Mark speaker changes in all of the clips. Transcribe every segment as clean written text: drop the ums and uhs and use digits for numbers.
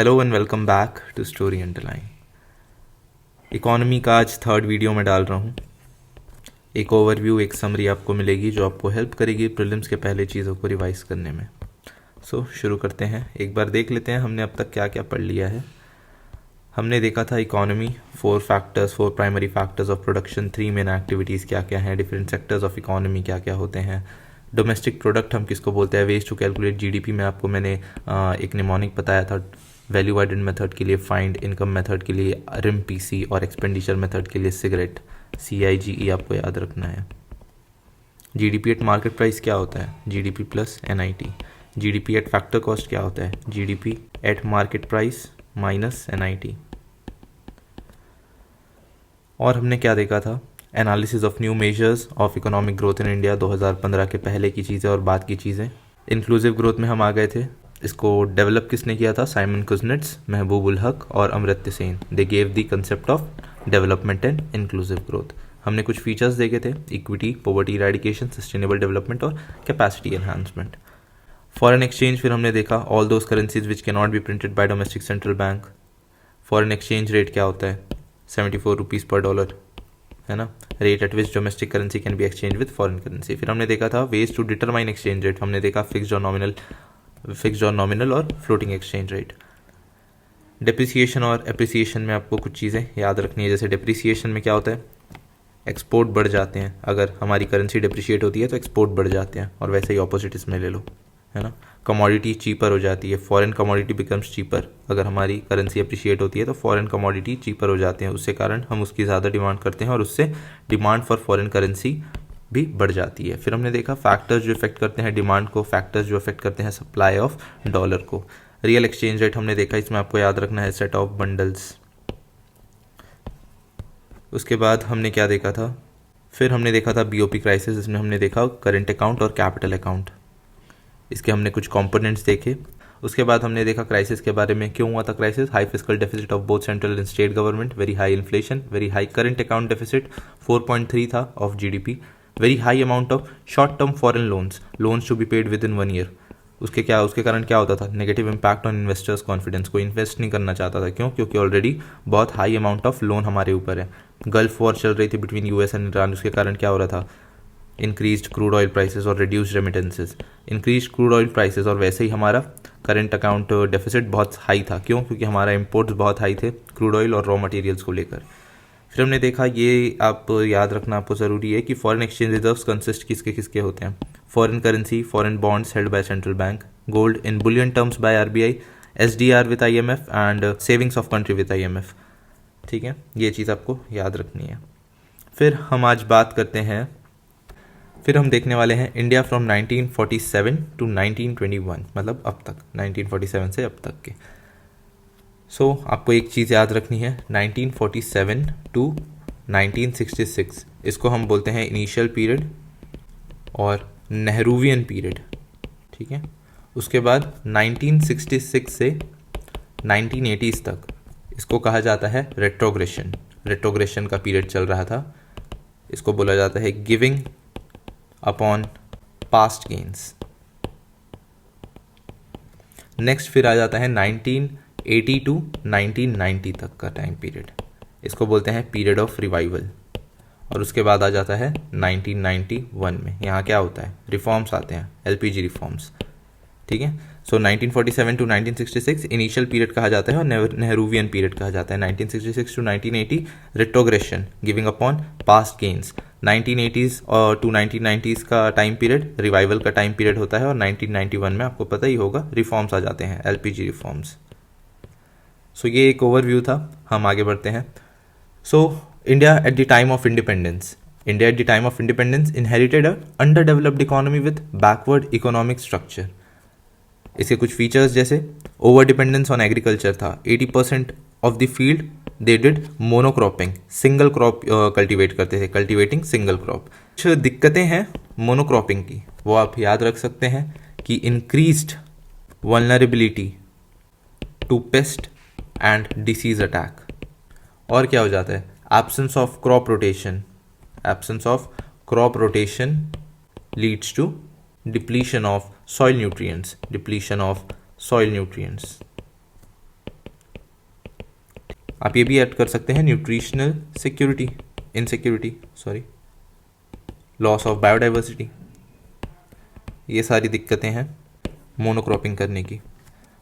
Speaker 1: Hello and welcome back to story underline. Economy का आज third video में डाल रहा हूँ। एक ओवरव्यू, एक समरी आपको मिलेगी जो आपको हेल्प करेगी प्रीलिम्स के पहले चीज़ों को रिवाइज करने में। शुरू करते हैं। एक बार देख लेते हैं हमने अब तक क्या क्या पढ़ लिया है। हमने देखा था economy, 4 primary factors of production, 3 main activities क्या क्या हैं, डिफरेंट सेक्टर्स ऑफ इकोनॉमी क्या क्या होते हैं, डोमेस्टिक प्रोडक्ट हम किसको बोलते हैं, वेज टू कैलकुलेट जीडीपी में आपको मैंने एक निमोनिक बताया था, वैल्यू एडेड मेथड के लिए फाइंड, इनकम मेथड के लिए रिम पीसी और एक्सपेंडिचर मेथड के लिए सिगरेट, CIGE आपको याद रखना है। जीडीपी एट मार्केट प्राइस क्या होता है, GDP plus NIT। GDP at factor cost क्या होता है, GDP at market price minus NIT। और हमने क्या देखा था, analysis of new measures of economic growth in India, 2015 के पहले की चीज़ें और बाद की चीज़ें। इंक्लूसिव ग्रोथ में हम आ गए थे। इसको डेवलप किसने किया था, साइमन कुजनेट्स, महबूब उल हक और Amartya Sen. They gave the concept of development and inclusive growth. हमने कुछ फीचर्स देखे थे, equity, poverty eradication, sustainable development और कैपेसिटी एनहांसमेंट। फॉरेन एक्सचेंज फिर हमने देखा, all those currencies which can not be printed by domestic central bank. Foreign exchange rate क्या होता है, 74 रुपीज़ पर डॉलर, है ना, rate at which domestic currency can be exchange with foreign currency. फिर हमने देखा था ways to determine exchange rate. हमने देखा फिक्स्ड और नॉमिनल और फ्लोटिंग एक्सचेंज रेट। डिप्रिसिएशन और एप्रिसिएशन में आपको कुछ चीज़ें याद रखनी है। जैसे डिप्रिसिएशन में क्या होता है, एक्सपोर्ट बढ़ जाते हैं, अगर हमारी करेंसी डिप्रिशिएट होती है तो एक्सपोर्ट बढ़ जाते हैं, और वैसे ही ऑपोजिट इसमें ले लो, है ना। कमोडिटी चीपर हो जाती है, फॉरेन कमोडिटी बिकम्स चीपर। अगर हमारी करेंसी अप्रिशिएट होती है तो फॉरेन कमोडिटी चीपर हो जाते हैं, उससे कारण हम उसकी ज़्यादा डिमांड करते हैं और उससे डिमांड फॉर फॉरेन करेंसी भी बढ़ जाती है। फिर हमने देखा फैक्टर्स जो इफेक्ट करते हैं डिमांड को, फैक्टर्स जो इफेक्ट करते हैं सप्लाई ऑफ डॉलर को। रियल एक्सचेंज रेट हमने देखा, इसमें आपको याद रखना है सेट ऑफ बंडल्स। उसके बाद हमने क्या देखा था, फिर हमने देखा था BOP क्राइसिस। इसमें हमने देखा करंट अकाउंट और कैपिटल अकाउंट, इसके हमने कुछ कंपोनेंट्स देखे। उसके बाद हमने देखा क्राइसिस के बारे में, क्यों हुआ था crisis, high fiscal deficit of both central and state government, very high inflation, very high current account deficit 4.3 था of GDP, very high amount of short term foreign loans to be paid within 1 year. उसके कारण क्या होता था, negative impact on investors confidence, को invest नहीं करना चाहता था। क्यों, क्योंकि ऑलरेडी बहुत हाई अमाउंट ऑफ लोन हमारे ऊपर है। गल्फ वॉर चल रही थी बिटवीन US एंड ईरान, उसके कारण क्या हो रहा था, इंक्रीज्ड क्रूड ऑयल प्राइसेस और reduced remittances. Increased crude oil prices और वैसे ही हमारा करंट अकाउंट डेफिसिट बहुत हाई था। क्यों, क्योंकि हमारा इंपोर्ट्स बहुत हाई थे क्रूड ऑयल और रॉ मटेरियल्स को लेकर। फिर हमने देखा, ये आप याद रखना आपको ज़रूरी है कि फॉरेन एक्सचेंज रिजर्व्स कंसिस्ट किसके किसके होते हैं, foreign currency, foreign bonds held by central bank, gold in bullion terms by RBI, SDR with IMF and savings of country with IMF। ठीक है, ये चीज़ आपको याद रखनी है। फिर हम आज बात करते हैं, फिर हम देखने वाले हैं इंडिया फ्रॉम 1947 टू 1921, मतलब अब तक 1947 से अब तक के। आपको एक चीज़ याद रखनी है, 1947 टू 1966, इसको हम बोलते हैं इनिशियल पीरियड और नेहरूवियन पीरियड। ठीक है, उसके बाद 1966 से 1980s तक इसको कहा जाता है रेट्रोग्रेशन का पीरियड चल रहा था। इसको बोला जाता है giving upon past gains. Next फिर आ जाता है 1980 टू 1990 तक का टाइम पीरियड, इसको बोलते हैं पीरियड ऑफ रिवाइवल। और उसके बाद आ जाता है 1991 में, यहाँ क्या होता है, रिफॉर्म्स आते हैं, LPG रिफॉर्म्स। ठीक है, 1947 टू 1966 इनिशियल पीरियड कहा जाता है और नेहरूवियन पीरियड कहा जाता है। 1966 to 1980 retrogression, giving upon past gains. 1980s और टू 1990s का टाइम पीरियड रिवाइवल का टाइम पीरियड होता है, और 1991 में आपको पता ही होगा रिफॉर्म्स आ जाते हैं, LPG रिफॉर्म्स। ये एक ओवरव्यू था, हम आगे बढ़ते हैं। India at the time of independence, inherited a अंडरडेवलप्ड economy with backward economic structure. इसके कुछ फीचर्स जैसे ओवर डिपेंडेंस ऑन एग्रीकल्चर था, 80% of the field they did monocropping, single crop cultivate करते थे, कल्टीवेटिंग सिंगल क्रॉप। कुछ दिक्कतें हैं मोनोक्रॉपिंग की, वो आप याद रख सकते हैं कि increased vulnerability to pest and disease attack. और क्या हो जाता है, absence of crop rotation leads to depletion of soil nutrients. आप ये भी ऐड कर सकते हैं nutritional security, insecurity, sorry, loss of biodiversity. ये सारी दिक्कतें हैं मोनोक्रॉपिंग करने की।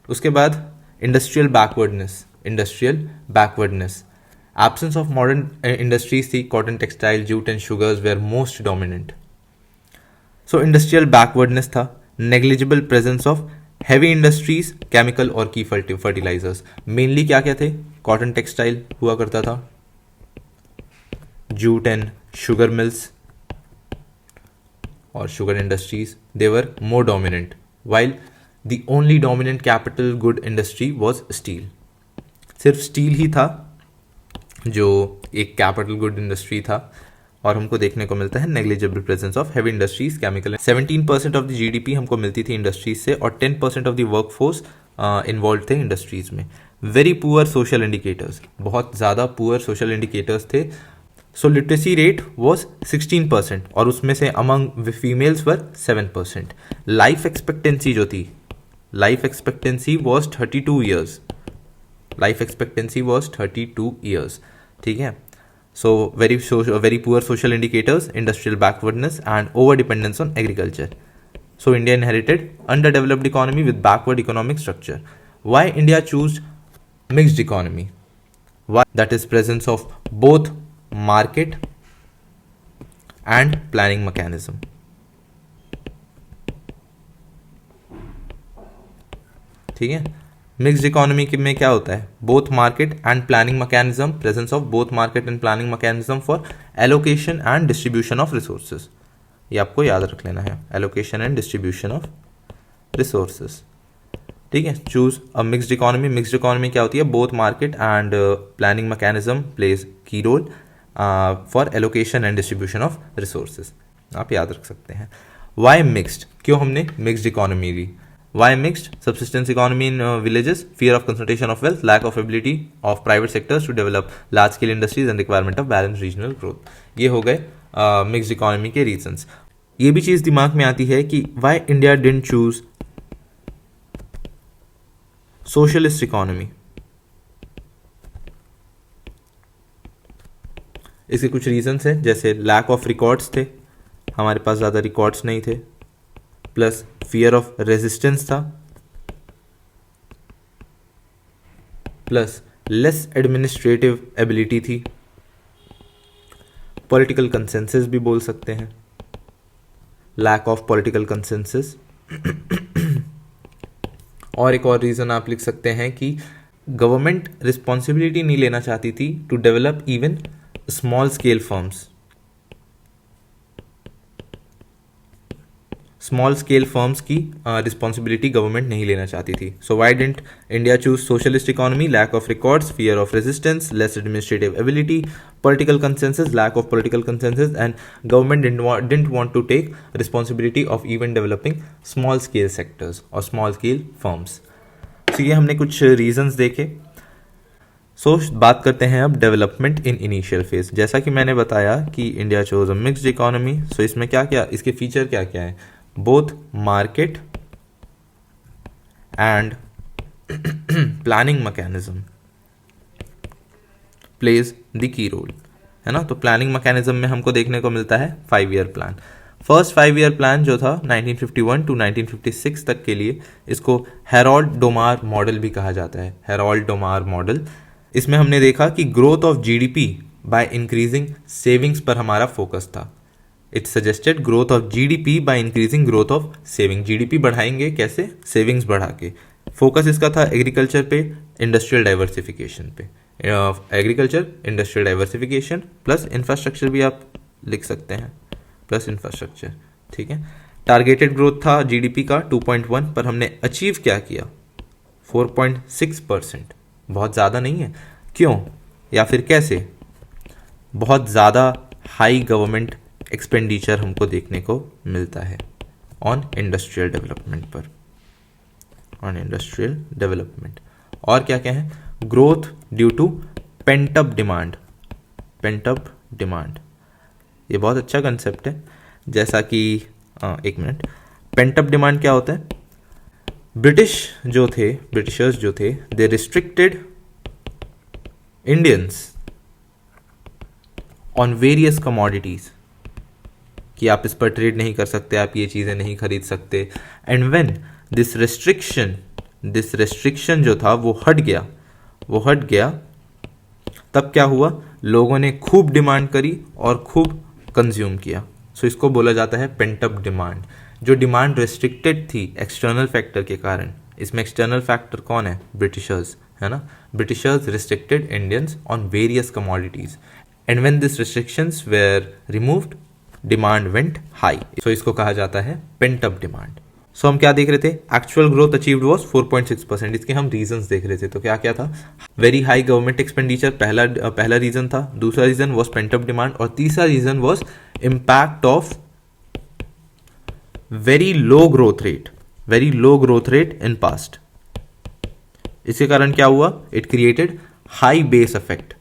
Speaker 1: उसके बाद industrial backwardness, absence of modern industries थी, cotton, textile, jute and sugars were most dominant. So industrial backwardness था, negligible presence of heavy industries, chemical और की फर्टिलाइजर्स। मेनली क्या क्या थे, कॉटन टेक्सटाइल हुआ करता था, जूट एंड शुगर मिल्स और sugar industries, they were more dominant, while the only dominant capital good industry was steel. सिर्फ स्टील ही था जो एक कैपिटल गुड इंडस्ट्री था। और हमको देखने को मिलता है negligible presence of heavy industries, chemical. 17% of the GDP हमको मिलती थी इंडस्ट्रीज से और 10% ऑफ द वर्कफोर्स इन्वॉल्व थे इंडस्ट्रीज में। वेरी पुअर सोशल इंडिकेटर्स, बहुत ज़्यादा पुअर सोशल इंडिकेटर्स थे। सो लिटरेसी रेट वॉज 16% और उसमें से अमंग फीमेल्स वर 7%। लाइफ एक्सपेक्टेंसी जो थी, life expectancy was 32 years, life expectancy was 32 years, ठीक है। So very poor social indicators, industrial backwardness and over dependence on agriculture. So India inherited underdeveloped economy with backward economic structure. Why India chose mixed economy? Why? That is presence of both market and planning mechanism. ठीक है, mixed economy में क्या होता है, both market and planning mechanism, presence of both market and planning mechanism for allocation and distribution of resources. ये आपको याद रख लेना है, allocation and distribution of resources, ठीक है। Choose a mixed economy. Mixed economy क्या होती है, both market and planning mechanism plays key role for allocation and distribution of resources, आप याद रख सकते हैं। वाई मिक्स्ड, क्यों हमने mixed economy Lee. Why mixed? Subsistence economy in villages, fear of concentration of wealth, lack of ability of private sectors to develop large scale industries and requirement of balanced regional growth. ये हो गए mixed economy के reasons. ये भी चीज़ दिमाग में आती है कि why India didn't choose socialist economy। इसके कुछ रीजंस हैं, जैसे लैक ऑफ रिकॉर्ड्स थे, हमारे पास ज़्यादा रिकॉर्ड्स नहीं थे, प्लस फियर ऑफ रेजिस्टेंस था, प्लस लेस एडमिनिस्ट्रेटिव एबिलिटी थी, पॉलिटिकल कंसेंसस भी बोल सकते हैं, लैक ऑफ पॉलिटिकल कंसेंसस। और एक और रीज़न आप लिख सकते हैं कि गवर्नमेंट रिस्पॉन्सिबिलिटी नहीं लेना चाहती थी to develop even small scale firms, small scale firms की रिस्पॉन्सिबिलिटी गवर्नमेंट नहीं लेना चाहती थी। So why didn't India choose socialist economy, lack of records, fear of resistance, less administrative ability, political consensus, lack of political consensus and government didn't want to take responsibility of even developing small scale sectors और small scale firms. तो ये हमने कुछ reasons देखे। सो बात करते हैं अब डेवलपमेंट इन इनिशियल फेज। जैसा कि मैंने बताया कि India chose a mixed economy, so इसमें क्या क्या, इसके फीचर क्या क्या है, both market and planning mechanism plays the key role, है ना। तो प्लानिंग मैकेनिज्म में हमको देखने को मिलता है 5 year plan. First 5 year plan जो था 1951 टू 1956 तक के लिए, इसको हेरोल्ड डोमार मॉडल भी कहा जाता है, हेरोल्ड डोमार मॉडल। इसमें हमने देखा कि growth of GDP by increasing savings पर हमारा फोकस था। It suggested growth of GDP by increasing growth of saving. GDP बढ़ाएंगे कैसे, सेविंग्स बढ़ा के। फोकस इसका था एग्रीकल्चर पे, इंडस्ट्रियल डाइवर्सिफिकेशन पे, agriculture, industrial diversification plus infrastructure भी आप लिख सकते हैं, प्लस इंफ्रास्ट्रक्चर, ठीक है। टारगेटेड ग्रोथ था जीडीपी का 2.1, पर हमने अचीव क्या किया, 4.6%। बहुत ज़्यादा नहीं है, क्यों या फिर कैसे, बहुत ज़्यादा हाई गवर्नमेंट एक्सपेंडिचर हमको देखने को मिलता है ऑन इंडस्ट्रियल डेवलपमेंट पर, ऑन इंडस्ट्रियल डेवलपमेंट। और क्या क्या है, growth due to pent up demand, pent up demand, ये बहुत अच्छा कंसेप्ट है। जैसा कि एक मिनट, पेंटअप डिमांड क्या होता है, ब्रिटिशर्स जो थे, they restricted Indians on various commodities, कि आप इस पर ट्रेड नहीं कर सकते, आप ये चीज़ें नहीं खरीद सकते। एंड व्हेन दिस रेस्ट्रिक्शन जो था वो हट गया, तब क्या हुआ, लोगों ने खूब डिमांड करी और खूब कंज्यूम किया। सो इसको बोला जाता है पेंट अप डिमांड। जो डिमांड रेस्ट्रिक्टेड थी एक्सटर्नल फैक्टर के कारण, इसमें एक्सटर्नल फैक्टर कौन है, ब्रिटिशर्स, है ना। Britishers restricted Indians on various commodities and when this restrictions were removed demand went high. So इसको कहा जाता है पेंट अप डिमांड। सो हम क्या देख रहे थे, एक्चुअल ग्रोथ अचीव्ड वाज 4.6%। इसके हम रीजंस देख रहे थे। तो क्या क्या था, वेरी हाई गवर्नमेंट एक्सपेंडिचर पहला रीजन था, दूसरा reason was pent up demand, और तीसरा reason was impact of very low growth rate in past. इसके कारण क्या हुआ, it created high base effect.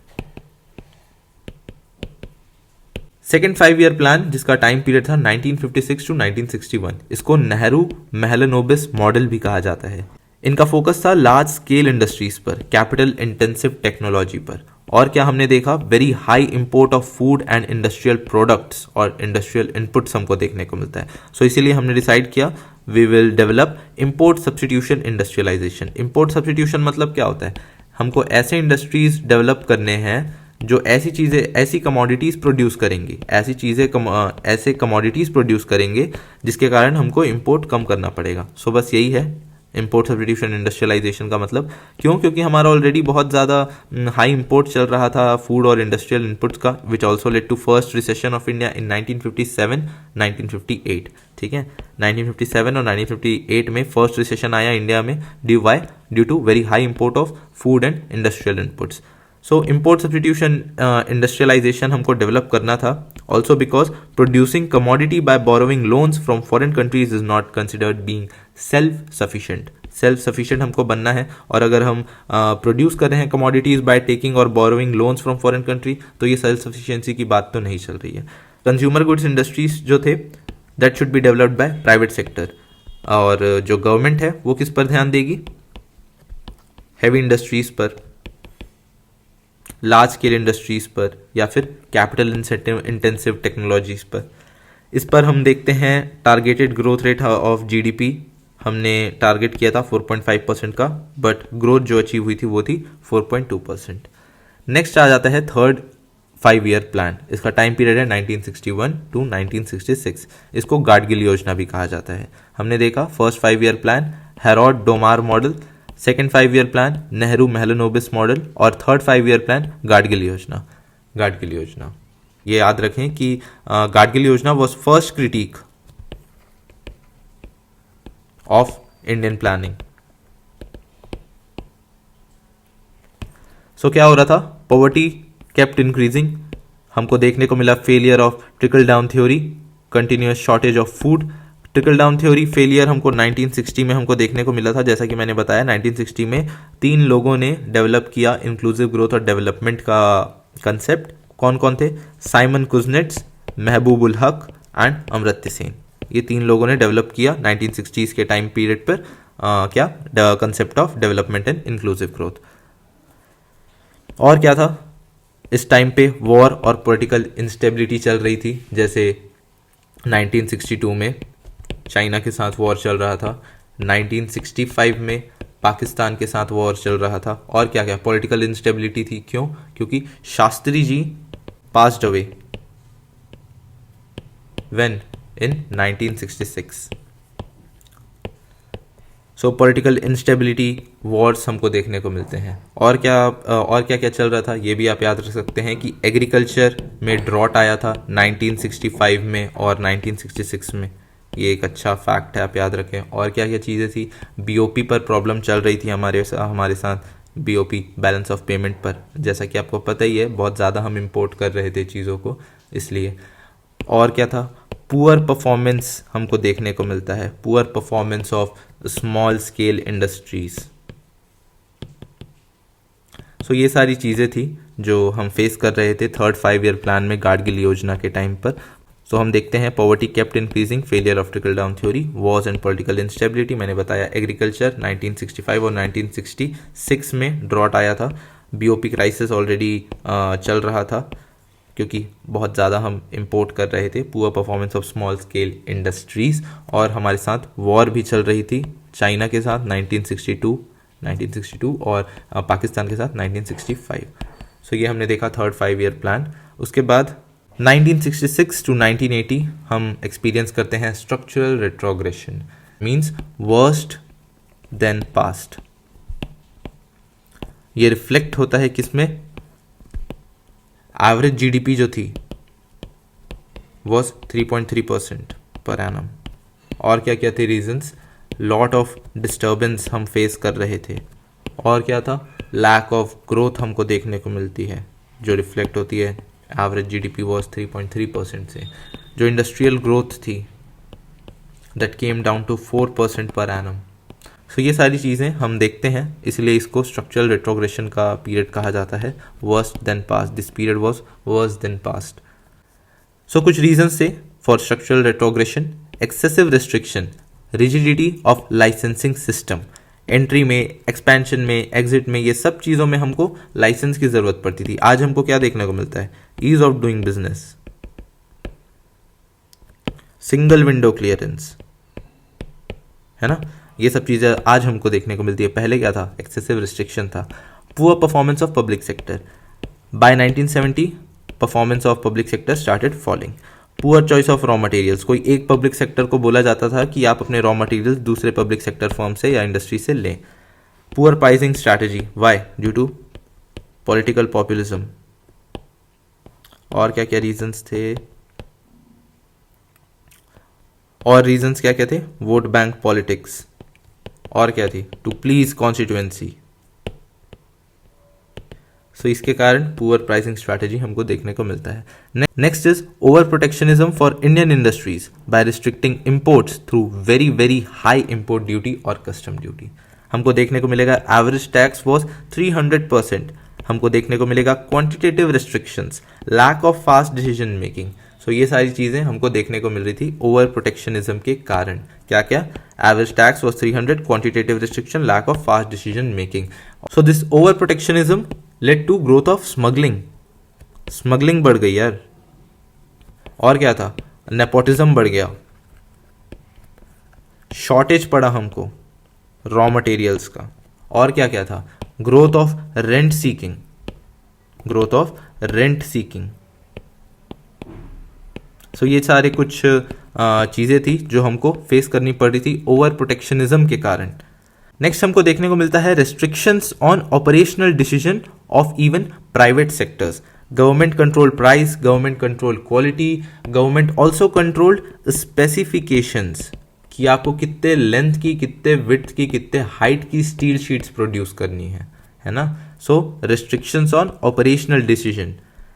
Speaker 1: Second 5 year plan, जिसका टाइम पीरियड था 1956 टू 1961, इसको नेहरू महलनोबिस मॉडल भी कहा जाता है। इनका फोकस था लार्ज स्केल इंडस्ट्रीज पर, कैपिटल इंटेंसिव टेक्नोलॉजी पर। और क्या हमने देखा, very high import of food and industrial products और इंडस्ट्रियल इनपुट्स हमको देखने को मिलता है। सो इसीलिए हमने डिसाइड किया we will develop import substitution industrialization. Import substitution मतलब क्या होता है, हमको ऐसे इंडस्ट्रीज डेवलप करने हैं जो ऐसी चीज़ें, ऐसी कमोडिटीज़ प्रोड्यूस करेंगी, ऐसे कमोडिटीज़ प्रोड्यूस करेंगे जिसके कारण हमको इंपोर्ट कम करना पड़ेगा। सो बस यही है इंपोर्ट सब्सटीट्यूशन इंडस्ट्रियलाइजेशन का मतलब। क्यों, क्योंकि हमारा ऑलरेडी बहुत ज़्यादा हाई इंपोर्ट चल रहा था फूड और इंडस्ट्रियल इनपुट्स का, which also led to first recession of India in 1957-1958। ठीक है, 1957 और 1958 में फर्स्ट रिसेशन आया इंडिया में, due to very high import of food and industrial inputs. So import substitution industrialization हमको डेवलप करना था, also because producing commodity by borrowing loans from foreign countries is not considered being self sufficient हमको बनना है। और अगर हम produce कर रहे हैं कमोडिटीज बाय टेकिंग और borrowing loans from foreign country, तो ये सेल्फ सफिशिएंसी की बात तो नहीं चल रही है। कंज्यूमर गुड्स इंडस्ट्रीज जो थे, that should be developed by private sector. और जो गवर्नमेंट है वो किस पर ध्यान देगी, हैवी इंडस्ट्रीज पर, लार्ज स्केल इंडस्ट्रीज पर, या फिर कैपिटल इंटेंसिव टेक्नोलॉजीज पर। इस पर हम देखते हैं targeted growth rate of GDP हमने टारगेट किया था 4.5% का, बट ग्रोथ जो अचीव हुई थी वो थी 4.2%। नेक्स्ट आ जाता है थर्ड 5 ईयर प्लान। इसका टाइम पीरियड है 1961 टू 1966। इसको गाडगिल योजना भी कहा जाता है। हमने देखा first 5 year plan Harrod Domar model, second 5 year plan Nehru Mahalanobis model, और थर्ड 5 ईयर प्लान गाडगिल योजना। ये याद रखें कि गाडगिल योजना was first critic of Indian planning. So क्या हो रहा था, पॉवर्टी केप्ट इंक्रीजिंग, हमको देखने को मिला failure of trickle down theory, continuous shortage of food. Trickle down theory failure हमको 1960 में हमको देखने को मिला था। जैसा कि मैंने बताया 1960 में 3 लोगों ने डेवलप किया इंक्लूसिव ग्रोथ और डेवलपमेंट का कंसेप्ट। कौन कौन थे, Simon Kuznets, Mehboob ul Haq and Amartya Sen. ये 3 लोगों ने डेवलप किया 1960s के टाइम पीरियड पर क्या concept of development and inclusive growth. और क्या था, इस टाइम पे वॉर और पॉलिटिकल इंस्टेबिलिटी चल रही थी। जैसे 1962 में चाइना के साथ वॉर चल रहा था, 1965 में पाकिस्तान के साथ वॉर चल रहा था, और क्या क्या पॉलिटिकल इंस्टेबिलिटी थी। क्यों, क्योंकि Shastri ji passed away when in 1966। So political instability, wars हमको देखने को मिलते हैं। और क्या चल रहा था ये भी आप याद रख सकते हैं कि एग्रीकल्चर में ड्रॉट आया था 1965 में और 1966 में। ये एक अच्छा फैक्ट है, आप याद रखें। और क्या क्या चीज़ें थी, बीओपी पर प्रॉब्लम चल रही थी हमारे साथ, बीओपी बैलेंस ऑफ पेमेंट पर। जैसा कि आपको पता ही है बहुत ज़्यादा हम इंपोर्ट कर रहे थे चीज़ों को, इसलिए। और क्या था, पुअर परफॉर्मेंस हमको देखने को मिलता है, poor performance of small scale industries. So ये सारी चीज़ें थी जो हम फेस कर रहे थे थर्ड 5 ईयर प्लान में गाडगिल योजना के टाइम पर। सो हम देखते हैं poverty kept increasing, failure of trickle down theory, Wars and political instability. मैंने बताया एग्रीकल्चर 1965 और 1966 में ड्रॉट आया था, बीओपी क्राइसिस ऑलरेडी चल रहा था क्योंकि बहुत ज़्यादा हम इंपोर्ट कर रहे थे, poor performance of small scale industries, और हमारे साथ वॉर भी चल रही थी चाइना के साथ 1962 और पाकिस्तान के साथ 1965। सो ये हमने देखा थर्ड 5 ईयर प्लान। उसके बाद 1966 टू 1980 हम एक्सपीरियंस करते हैं structural retrogression, means worst than past. ये रिफ्लेक्ट होता है किसमें? एवरेज जीडीपी जो थी वॉज 3.3% पर एनम। और क्या क्या थे रीजंस? लॉट ऑफ डिस्टर्बेंस हम फेस कर रहे थे, और क्या था? लैक ऑफ ग्रोथ हमको देखने को मिलती है जो रिफ्लेक्ट होती है एवरेज जीडीपी वॉज 3.3% से। जो इंडस्ट्रियल ग्रोथ थी that came down to 4% per annum. सो ये सारी चीज़ें हम देखते हैं, इसलिए इसको स्ट्रक्चरल रेट्रोग्रेशन का पीरियड कहा जाता है। Worst than past, this period was worse than past. So कुछ रीजंस थे for structural retrogression: excessive restriction, rigidity of licensing system, entry में, एक्सपेंशन में, एग्जिट में, ये सब चीज़ों में हमको लाइसेंस की ज़रूरत पड़ती थी। आज हमको क्या देखने को मिलता है? Ease of doing business, single window clearance, है ना, ये सब चीज़ें आज हमको देखने को मिलती है। पहले क्या था? एक्सेसिव रिस्ट्रिक्शन था। Poor performance of public sector, by 1970 performance of public sector started falling. Poor choice of raw materials, कोई एक पब्लिक सेक्टर को बोला जाता था कि आप अपने रॉ मटेरियल्स दूसरे पब्लिक सेक्टर फर्म से या इंडस्ट्री से लें। Poor pricing strategy, why? Due to political populism. और क्या क्या रीजंस थे? और रीजंस क्या क्या थे? वोट बैंक पॉलिटिक्स, और क्या थी? To please constituency. सो इसके कारण पुअर प्राइसिंग स्ट्रैटेजी हमको देखने को मिलता है। Next is over protectionism for Indian industries by restricting imports through very very high import duty और कस्टम ड्यूटी। हमको देखने को मिलेगा एवरेज टैक्स वॉज 300%। हमको देखने को मिलेगा quantitative restrictions, lack of fast decision making. So ये सारी चीजें हमको देखने को मिल रही थी ओवर प्रोटेक्शनिज्म के कारण। क्या क्या? Average tax was 300, quantitative restriction, lack of fast decision making. So this over protectionism led to growth of smuggling. Smuggling बढ़ गई यार। और क्या था? नेपोटिज्म बढ़ गया, शॉर्टेज पड़ा हमको रॉ मटेरियल्स का। और क्या क्या था? Growth of rent seeking, growth of rent seeking. So ये सारे कुछ चीज़ें थी जो हमको फेस करनी पड़ रही थी ओवर प्रोटेक्शनिज्म के कारण। नेक्स्ट हमको देखने को मिलता है restrictions on operational decision of even private sectors. Government control price, government control quality, government also controlled specifications कि आपको कितने लेंथ की, कितने विड्थ की, कितने हाइट की स्टील शीट्स प्रोड्यूस करनी है ना। So restrictions on operational decision.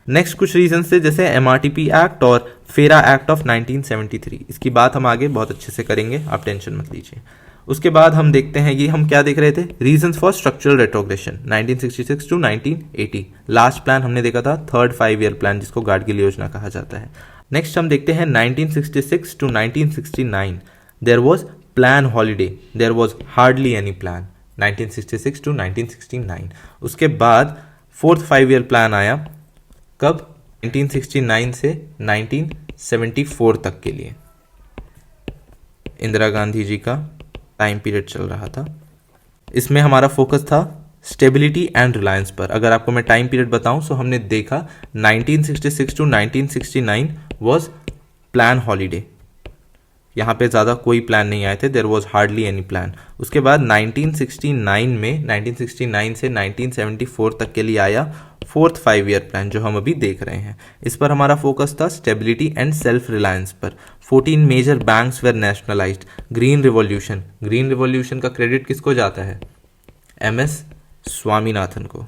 Speaker 1: Next कुछ रीजन थे जैसे एमआरटीपी एक्ट और फेरा एक्ट ऑफ 1973। इसकी बात हम आगे बहुत अच्छे से करेंगे, आप टेंशन मत लीजिए। उसके बाद हम देखते हैं, ये हम क्या देख रहे थे? Reasons for structural retrogression 1966 to 1980। Last plan हमने देखा था थर्ड 5 ईयर प्लान, जिसको गाडगिल योजना कहा जाता है। नेक्स्ट हम देखते हैं 1966 to 1969। There was plan holiday, there was hardly any plan 1966 to 1969। उसके बाद फोर्थ 5 ईयर प्लान आया कब? 1969 से 1974 तक के लिए। इंदिरा गांधी जी का टाइम पीरियड चल रहा था। इसमें हमारा फोकस था स्टेबिलिटी एंड रिलायंस पर। अगर आपको मैं टाइम पीरियड बताऊं तो हमने देखा 1966 टू 1969 वाज प्लान हॉलीडे। यहाँ पे ज़्यादा कोई प्लान नहीं आए थे, there was hardly any plan. उसके बाद 1969 में 1969 से 1974 तक के लिए आया फोर्थ 5 ईयर प्लान, जो हम अभी देख रहे हैं। इस पर हमारा फोकस था स्टेबिलिटी एंड सेल्फ रिलायंस पर। 14 major banks were nationalised. Green revolution, green revolution का क्रेडिट किसको जाता है? MS स्वामीनाथन को,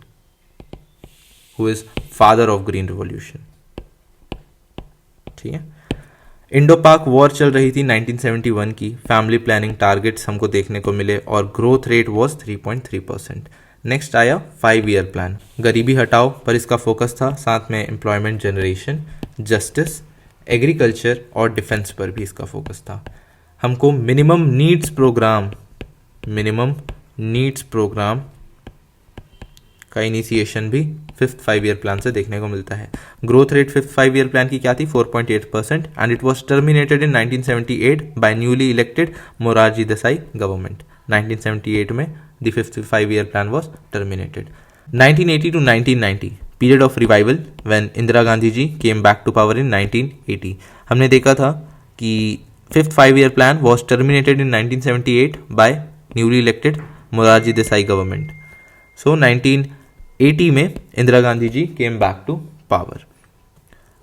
Speaker 1: who is father of green revolution. ठीक है। इंडो पाक वॉर चल रही थी 1971 की। फैमिली प्लानिंग टारगेट्स हमको देखने को मिले और ग्रोथ रेट वॉज 3.3%। नेक्स्ट आया 5 ईयर प्लान। गरीबी हटाओ पर इसका फोकस था, साथ में एम्प्लॉयमेंट जनरेशन, जस्टिस, एग्रीकल्चर और डिफेंस पर भी इसका फोकस था। हमको मिनिमम नीड्स प्रोग्राम का इनिशिएशन भी 5th 5 ईयर प्लान से देखने को मिलता है। Growth rate 5th 5 year plan की क्या थी? 4.8% and it was terminated in 1978 by newly elected Morarji Desai government. 1978 में the 5th 5 year plan was terminated. 1980 to 1990 period of revival when Indira Gandhi ji came back to power in 1980। हमने देखा था कि 5th 5 year plan was terminated in 1978 by newly elected Morarji Desai government. So 1980 में Indira Gandhi ji came back to power.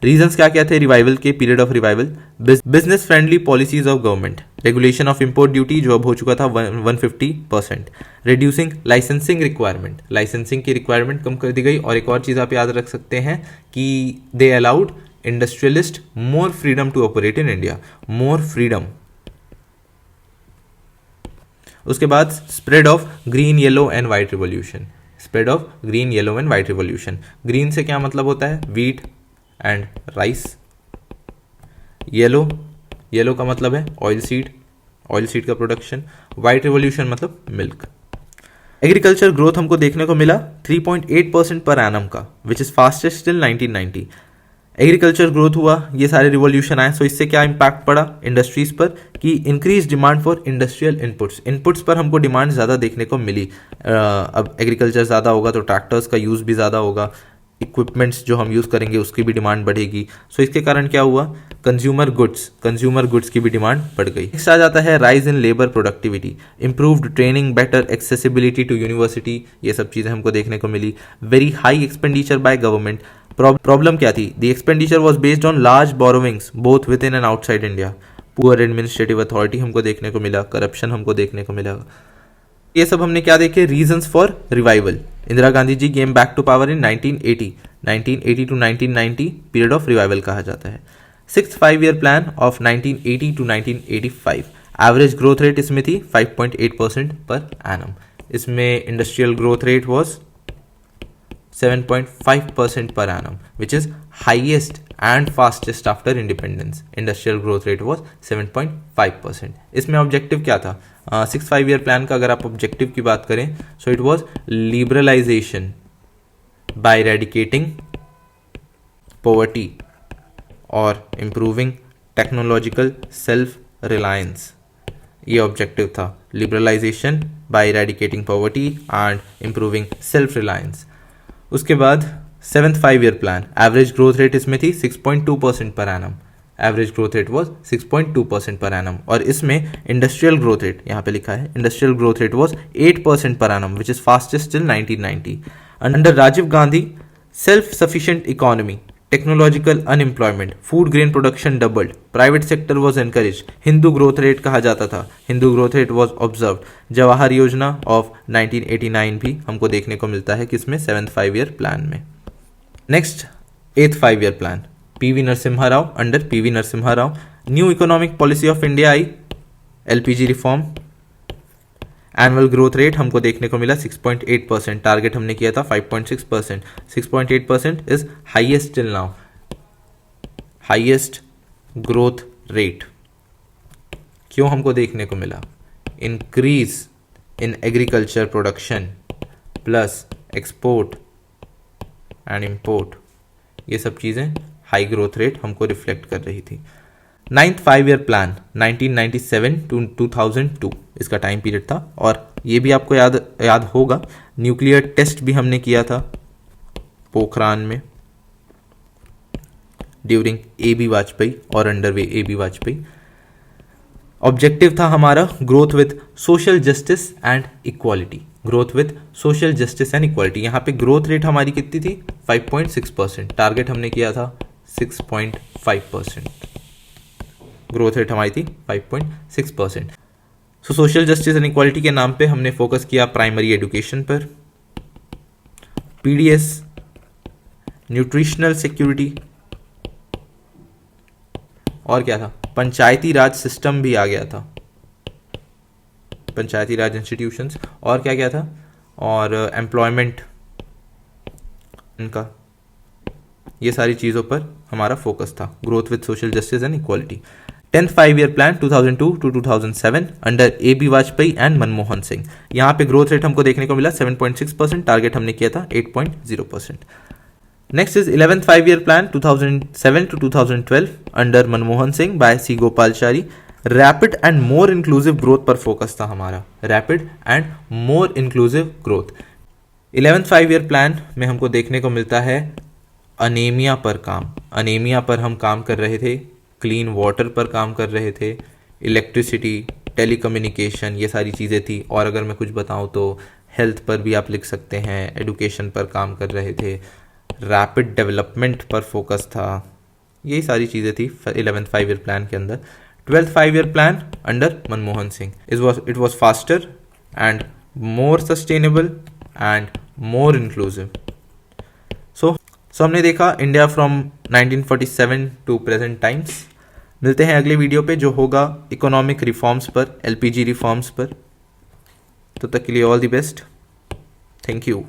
Speaker 1: Reasons क्या क्या थे revival के? Period of revival, business friendly policies of government, regulation of import duty जो अब हो चुका था 150%, रिड्यूसिंग लाइसेंसिंग रिक्वायरमेंट, लाइसेंसिंग की रिक्वायरमेंट कम कर दी गई। और एक और चीज़ आप याद रख सकते हैं कि they allowed industrialist more freedom to operate in India, more freedom. उसके बाद spread of green yellow and white revolution, spread of green yellow and white revolution. ग्रीन से क्या मतलब होता है? Wheat and rice. येलो का मतलब है ऑयल सीड का प्रोडक्शन। वाइट रिवॉल्यूशन मतलब मिल्क। एग्रीकल्चर ग्रोथ हमको देखने को मिला 3.8% पर एनम का, विच is fastest till 1990। Agriculture growth हुआ, ये सारे रिवॉल्यूशन आए, सो इससे क्या इम्पैक्ट पड़ा इंडस्ट्रीज पर कि increase demand for industrial inputs पर हमको डिमांड ज़्यादा देखने को मिली। अब एग्रीकल्चर ज़्यादा होगा तो ट्रैक्टर्स का यूज़ भी ज़्यादा होगा, इक्विपमेंट्स जो हम यूज़ करेंगे उसकी भी डिमांड बढ़ेगी। सो इसके कारण क्या हुआ? कंज्यूमर गुड्स की भी डिमांड बढ़ गई। नेक्स्ट आ जाता है rise in labour productivity, improved training, better accessibility to university, ये सब चीज़ें हमको देखने को मिली। Very high expenditure by government. Problem क्या थी? The expenditure was based on large borrowings both within and outside India. Poor administrative authority हमको देखने को मिला, करप्शन हमको देखने को मिला। ये सब हमने क्या देखे? Reasons for revival. Indira Gandhi ji came back to power in 1980 to 1990 period of revival कहा जाता है। 6th 5 year plan of 1980 to 1985, average growth rate इसमें थी 5.8% पर एनम। इसमें industrial growth rate was 7.5% per annum, which is highest and fastest after independence. Industrial growth rate was 7.5%. इसमें objective क्या था? 6th 5 year plan का अगर आप objective की बात करें, so it was liberalisation by eradicating poverty और इम्प्रूविंग टेक्नोलॉजिकल सेल्फ रिलायंस। ये ऑब्जेक्टिव था, liberalisation by eradicating poverty and improving self reliance. उसके बाद 7th 5 year plan, average growth rate इसमें थी 6.2% per annum. Average growth rate was 6.2% per annum. और इसमें industrial growth rate, यहाँ पे लिखा है industrial growth rate was 8% per annum, which is fastest till 1990। Under Rajiv Gandhi self sufficient economy, technological unemployment, food grain production doubled, private sector was encourage, Hindu growth rate कहा जाता था, Hindu growth rate was observed. Jawahar Yojana of 1989 भी हमको देखने को मिलता है किसमें? 7th 5 ईयर प्लान में। Next 8th 5 year plan, PV Narasimha Rao, under PV Narasimha Rao, new economic policy of India I, LPG reform. Annual growth rate हमको देखने को मिला 6.8%, टारगेट हमने किया था 5.6%। 6.8% is highest till now, highest growth rate. क्यों हमको देखने को मिला? Increase in agriculture production plus export and import, ये सब चीज़ें हाई ग्रोथ रेट हमको रिफ्लेक्ट कर रही थी। 9th 5 ईयर प्लान 1997 टू 2002 इसका टाइम पीरियड था। और ये भी आपको याद होगा, न्यूक्लियर टेस्ट भी हमने किया था पोखरान में ड्यूरिंग AB वाजपेयी और अंडर AB वाजपेयी। ऑब्जेक्टिव था हमारा growth with social justice and equality, growth with social justice and equality. यहाँ पे ग्रोथ रेट हमारी कितनी थी? 5.6%, टारगेट हमने किया था 6.5%। ग्रोथ रेट हमारी थी 5.6%। सो सोशल जस्टिस एंड इक्वालिटी के नाम पे हमने फोकस किया प्राइमरी एजुकेशन पर, PDS, न्यूट्रिशनल सिक्योरिटी, और क्या था? पंचायती राज सिस्टम भी आ गया था, पंचायती राज इंस्टीट्यूशंस, और क्या क्या था? और एम्प्लॉयमेंट इनका, ये सारी चीज़ों पर हमारा फोकस था, growth with social justice and equality. 10th 5-year plan 2002 to 2007 under A B Vajpayee and Manmohan Singh. यहाँ पे ग्रोथ रेट हमको देखने को मिला 7.6%, टारगेट हमने किया था 8.0%। Next is 11th 5-year plan 2007 to 2012 under Manmohan Singh by C Gopalachari. Rapid and more inclusive growth पर फोकस था हमारा, rapid and more inclusive growth. 11th 5-year plan में हमको देखने को मिलता है अनेमिया पर काम, अनेमिया पर हम काम कर रहे थे, क्लीन वाटर पर काम कर रहे थे, इलेक्ट्रिसिटी, टेलीकम्युनिकेशन, ये सारी चीज़ें थी। और अगर मैं कुछ बताऊं तो हेल्थ पर भी आप लिख सकते हैं, एडुकेशन पर काम कर रहे थे, रैपिड डेवलपमेंट पर फोकस था, यही सारी चीज़ें थी 11th 5-year plan के अंदर। 12th 5-year plan under Manmohan Singh it was faster and more sustainable and more inclusive. So हमने देखा India from 1947 to present times. मिलते हैं अगले वीडियो पे जो होगा इकोनॉमिक रिफॉर्म्स पर, एलपीजी रिफॉर्म्स पर। तो तक के लिए all the best, thank you.